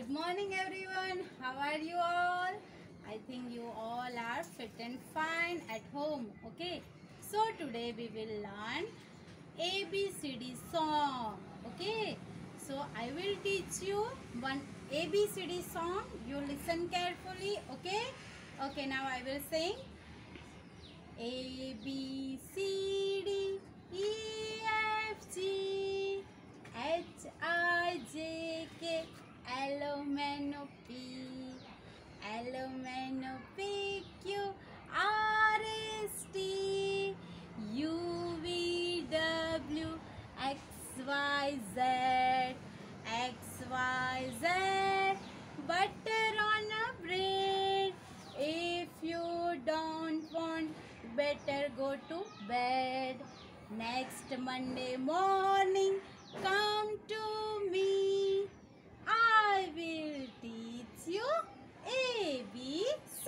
Good morning everyone. How are you all? I think you all are fit and fine at home. Okay. So today we will learn ABCD song. Okay. So I will teach you one ABCD song. You listen carefully. Okay. Okay. Now I will sing A B C D E F G H I J K L M N O P L M N O P Q R S T U V W X Y Z X Y Z. Butter on a bread. If you don't want, better go to bed. Next Monday morning, come to me. I will teach you ABC.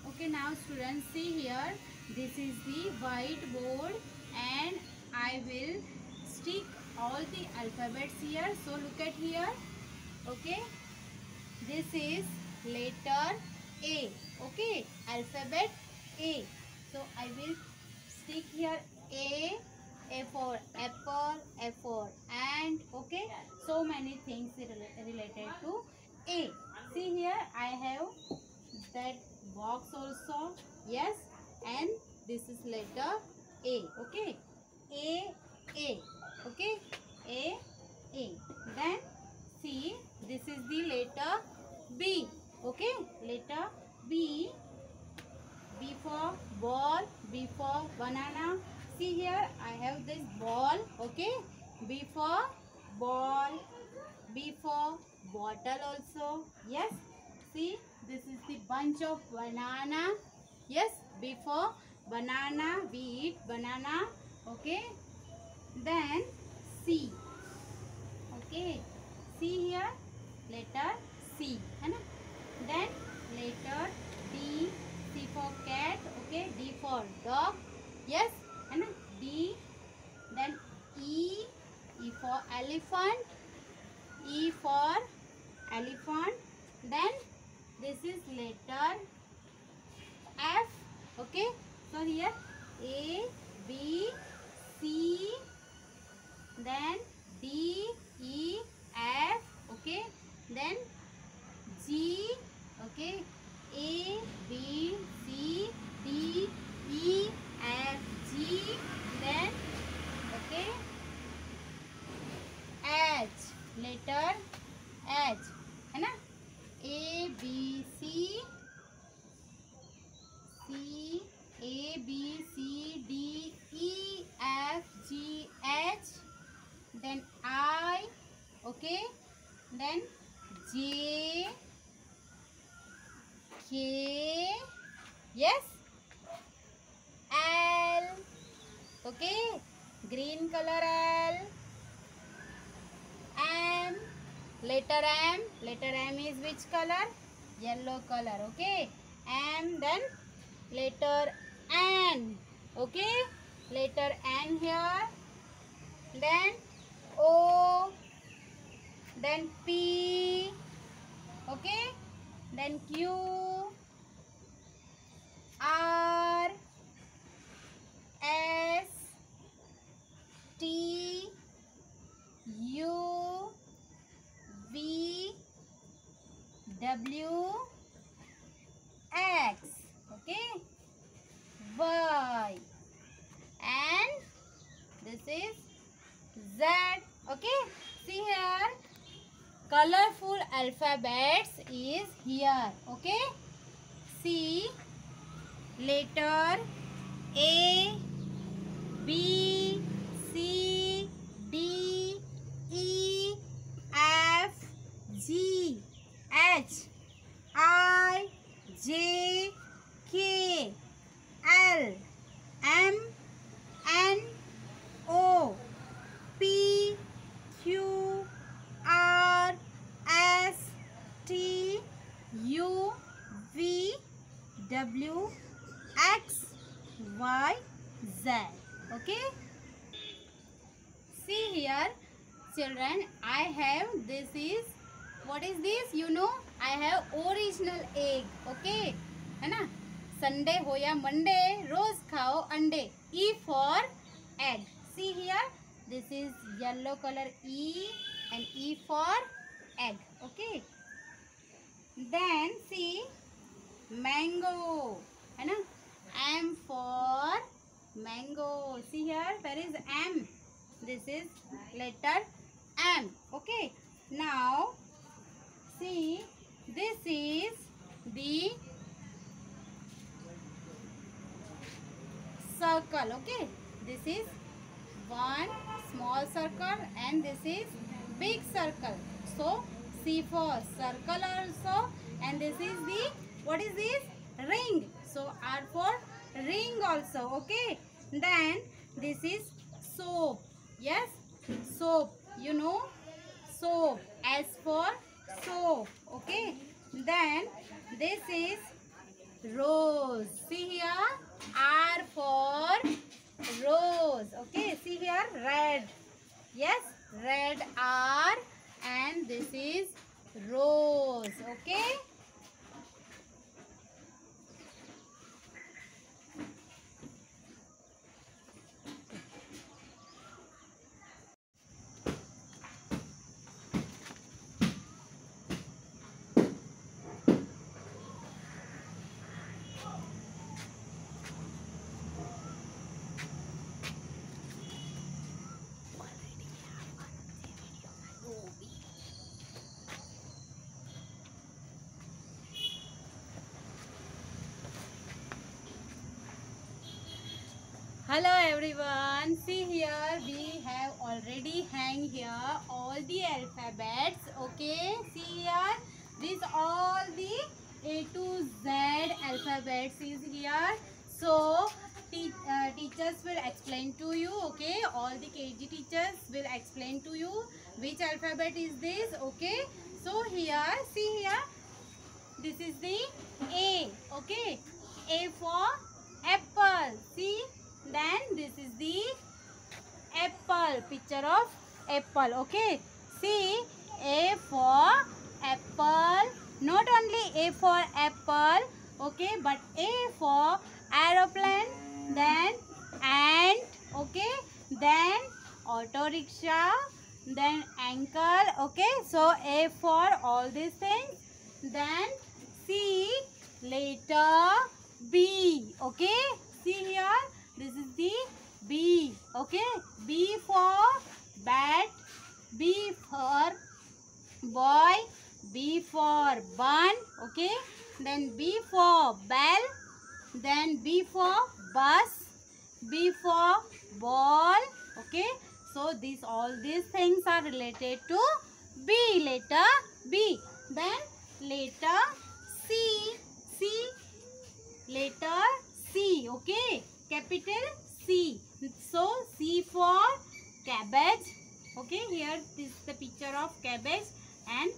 Okay, now students, see here. This is the whiteboard and I will stick all the alphabets here. So look at here. Okay. This is letter A. Okay. Alphabet A. So I will stick here A. A for apple, A for ant. Okay. So many things related to A. See here I have that box also. Yes. And this is letter A. Okay. A. Okay. A. Then see, this is the letter B. Okay. Letter B. B for ball, B for banana. See here I have this ball. Okay. B for ball, B for bottle also. Yes. See, this is the bunch of banana. Yes. B for banana. We eat banana. Okay. Then C. Okay. See here letter C. Then letter D. C for cat. Okay. D for dog. Yes. D. Then E. E for elephant. E for elephant. Then this is letter F. Okay. So here A, B, C, then D, E, F. Okay. Then G. Okay. A, B, C, D, E, F, G. Then okay. H. Letter H. है ना? A, B, C, A, B, C, D, E, F, G, H. Then I. Okay. Then J, K. Yes. L. Okay. Green color L. M. Letter M. Letter M is which color? Yellow color. Okay. M. Then letter N. Okay. Letter N here. Then O. Then P. Okay. Then Q. R. S. T. U. V. W. X. Okay. Y. And this is Z. Okay. See here. Colorful alphabets is here. Okay. See. Letter A, B, C, D, E, F, G, H, I, J, K, L, M, N, O, P, Q, R, S, T, U, V, W, X, Y, Z. Okay. See here. children, I have, this is, what is this? You know, I have original egg. Okay, है ना? Sunday हो या Monday, रोज खाओ अंडे. E for egg. See here, this is yellow color E and E for egg. Okay. Then see mango, है ना? M for mango. See here, where is M? This is letter M. Okay. Now see, this is the circle. Okay. This is one small circle and this is big circle. So C for circle also, and this is the, what is this? Ring. So R for ring also. Okay. Then this is soap. Yes, soap. You know, soap. S for soap. Okay. Then this is rose. See here, R for rose. Okay. See here, red. Yes, red R, and this is rose. Okay. Hello everyone, see here we have already hang here all the alphabets. Okay, see here, this all the A to Z alphabets is here. So teachers will explain to you. Okay, all the KG teachers will explain to you which alphabet is this. Okay, so here, see here, this is the A. Okay, A for apple. See, then this is the apple, picture of apple. Okay, see, A for apple, not only A for apple, okay, but A for aeroplane, then ant, okay, then auto rickshaw, then ankle. Okay, so A for all these things. Then see, letter B. Okay, see here, this is the B. Okay, B for bat, B for boy, B for bun. Okay, then B for bell, then B for bus, B for ball. Okay, so all these things are related to B, letter B. Then letter C, letter C. Okay, capital C. So C for cabbage. Okay, here this is the picture of cabbage, and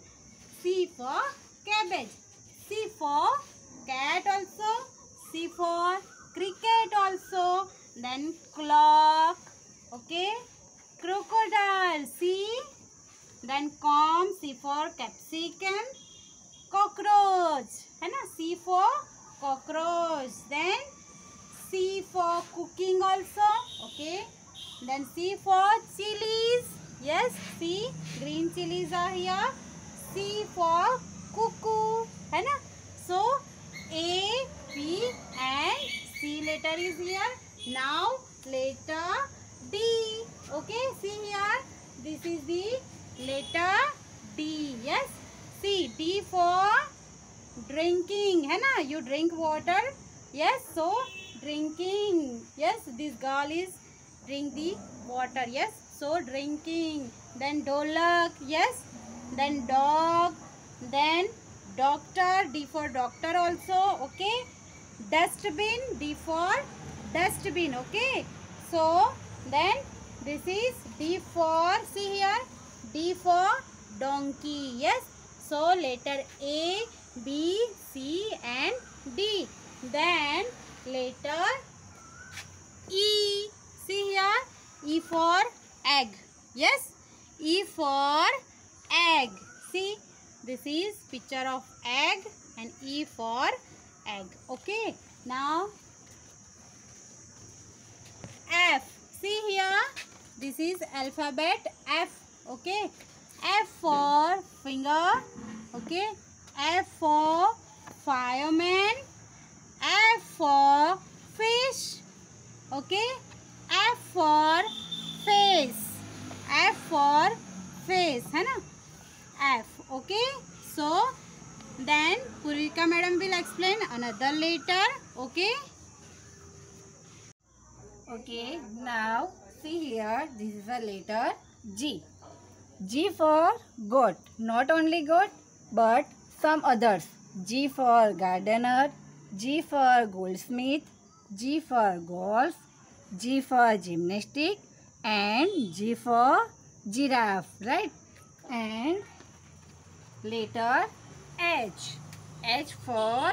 C for cabbage. C for cat also, C for cricket also, then clock. Okay, crocodile, C. Then comb, C for capsicum. Cockroach, है ना, C for cockroach. Then C for cooking also. Okay, then C for chilies. Yes, see, green chilies are here. C for cuckoo, है ना. So A, B and C letter is here. Now letter D. Okay, see here, this is the letter D. Yes, see, D for drinking, है ना, you drink water. Yes, so drinking. Yes, this girl is drink the water. Yes, so drinking. Then dolak. Yes, then dog, then doctor, D for doctor also. Okay, dustbin, D for dustbin. Okay, so then this is D for, see here, D for donkey. Yes, so letter A, B, C and D. Then letter E. See here, E for egg. Yes, E for egg. See, this is picture of egg and E for egg. Okay. Now F. See here, this is alphabet F. Okay. F for finger. Okay. F for fireman. F for fish. Okay. F for face. F for face, है ना? F. Okay. So then Purvika madam will explain another letter. Okay. Okay, now see here, this is a letter G. G for goat, not only goat but some others. G for gardener, G for goldsmith, G for golf, G for gymnastic, and G for giraffe, right? And letter H. H for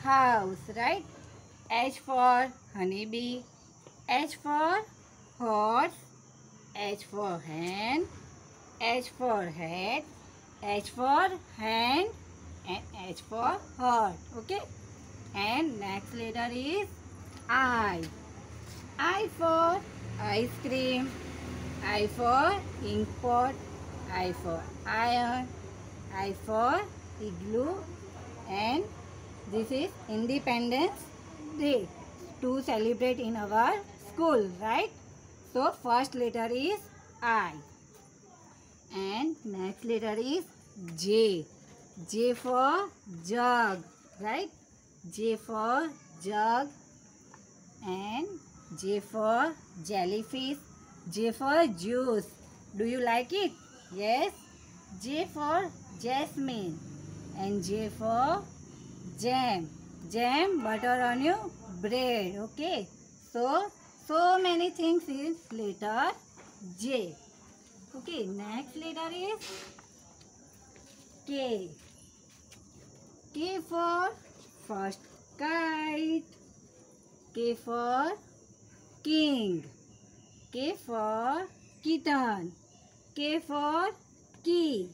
house, right? H for honeybee, H for horse, H for hen, H for head, H for hand, and H for heart. Okay. And next letter is I. I for ice cream, I for ink pot, I for iron, I for igloo, and this is Independence Day to celebrate in our school, right? So first letter is I. And next letter is J. J for jug, right? J for jug. And J for jellyfish. J for juice. Do you like it? Yes. J for jasmine. And J for jam. Jam, butter on your bread. Okay. So many things is letter J. Okay, next letter is K. K for first kite. K for king. K for kitten. K for key.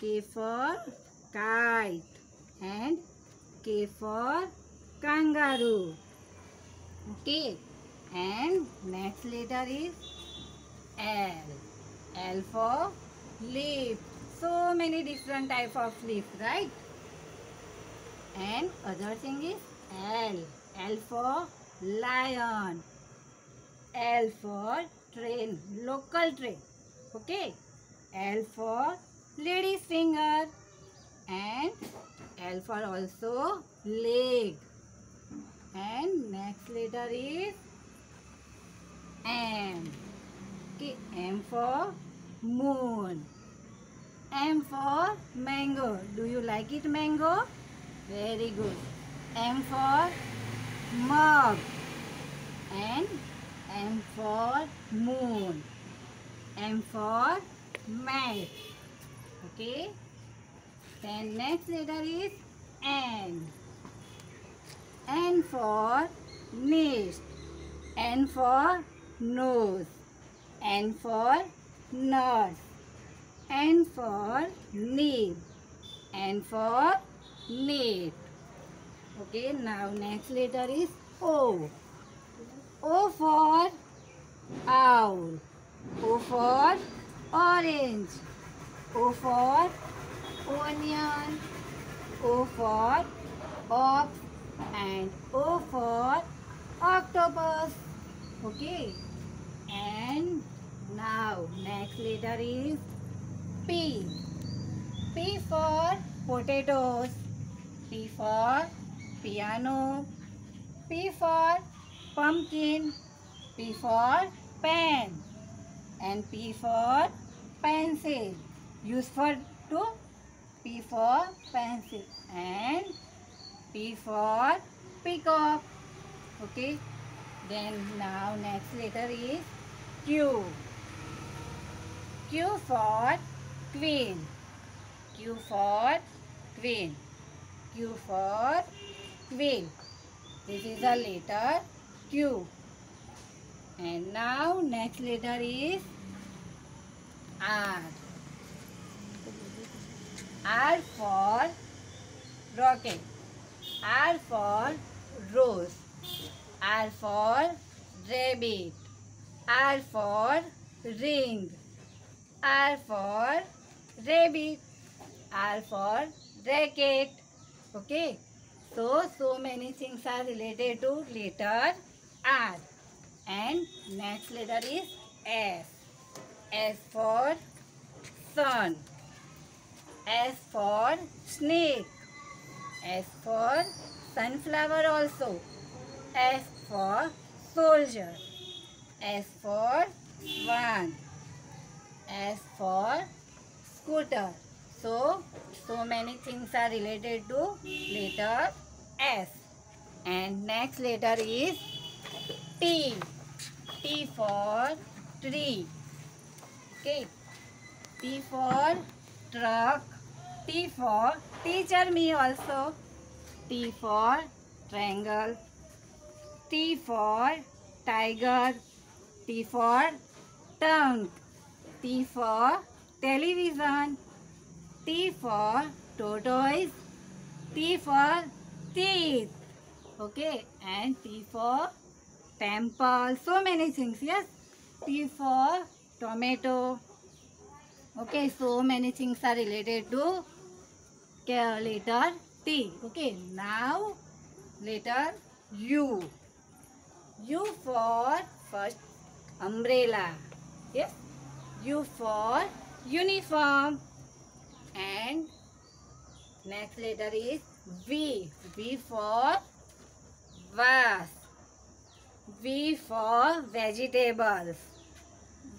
K for kite. And K for kangaroo. Okay. And next letter is L. L for leaf. So many different type of leaf, right? And other thing is L. L for lion. L for train, local train. Okay. L for lady's finger. And L for also leg. And next letter is M. Okay, M for moon. M for mango. Do you like it, mango? Very good. M for mug. And M for moon. M for mat. Okay. Then next letter is N. N for nest. N for nose. N for nurse. N for nib. N for net. Okay, now next letter is O. O for owl. O for orange. O for onion. O for ox. And O for octopus. Okay. And now next letter is P. P for potatoes. P for piano. P for pumpkin. P for pen. And P for pencil. Use for to P for pencil. And P for peacock. Okay. Then now next letter is Q. Q for queen. Q for queen. Q for queen. This is the letter Q. And now next letter is R. R for rocket. R for rose. R for rabbit. R for ring. R for rabbit. R for racket. Okay. So many things are related to letter R. And next letter is S. S for sun. S for snake. S for sunflower also. S for soldier. S for swan. S for scooter. So many things are related to letter S. And next letter is T. T for tree. Okay. T for truck. T for teacher me also. T for triangle. T for tiger. T for tongue. T for television. T for tortoise. T for teeth. Okay. And T for temple. So many things. Yes. T for tomato. Okay. So many things are related to letter T. Okay. Now letter U. U for first umbrella. Yes. U for uniform. And next letter is V. V for vase. V for vegetables.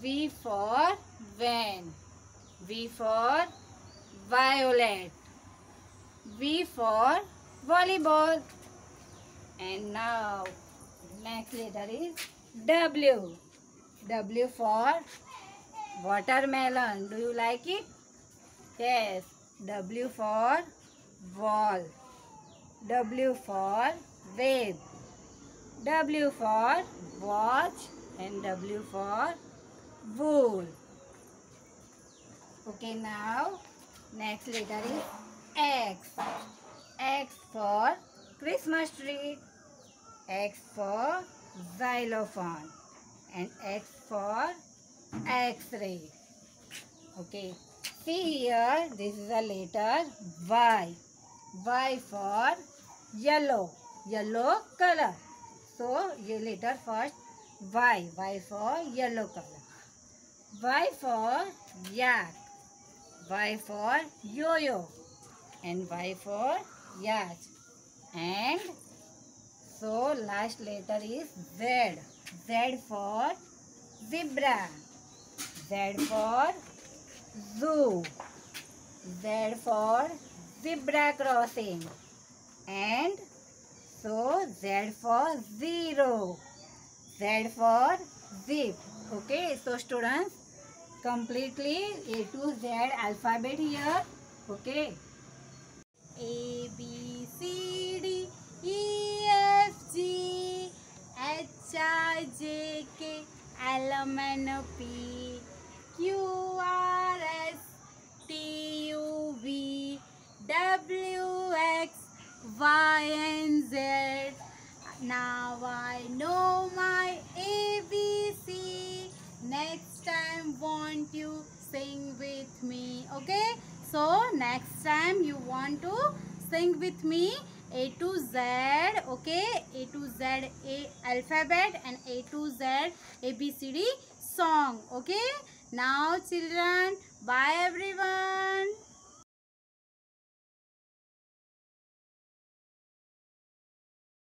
V for van. V for violet. V for volleyball. And now next letter is W. W for watermelon. Do you like it? Yes. W for wall. W for wave. W for watch. And W for wool. Okay, now next letter is X. X for Christmas tree. X for xylophone. And X for X-ray. Okay. See here, this is a letter Y. Y for yellow. Yellow color. So, ये letter first Y. Y for yellow color. Y for yak. Y for yo-yo. And Y for yacht. And so last letter is Z. Z for zebra. Z for zoo. Z for zebra crossing. And so Z for zero. Z for zip. Okay, so students, completely A to Z alphabet here. Okay. A, B, C, D, E, F, G, H, I, J, K, L, M, N, P, Q, R, S, T, U, V, W, X, Y, and Z. Now I know my ABC. Next time want you sing with me. Okay? So next time you want to sing with me A to Z. Okay? A to Z alphabet and A to Z ABCD song. Okay? Now children, bye everyone.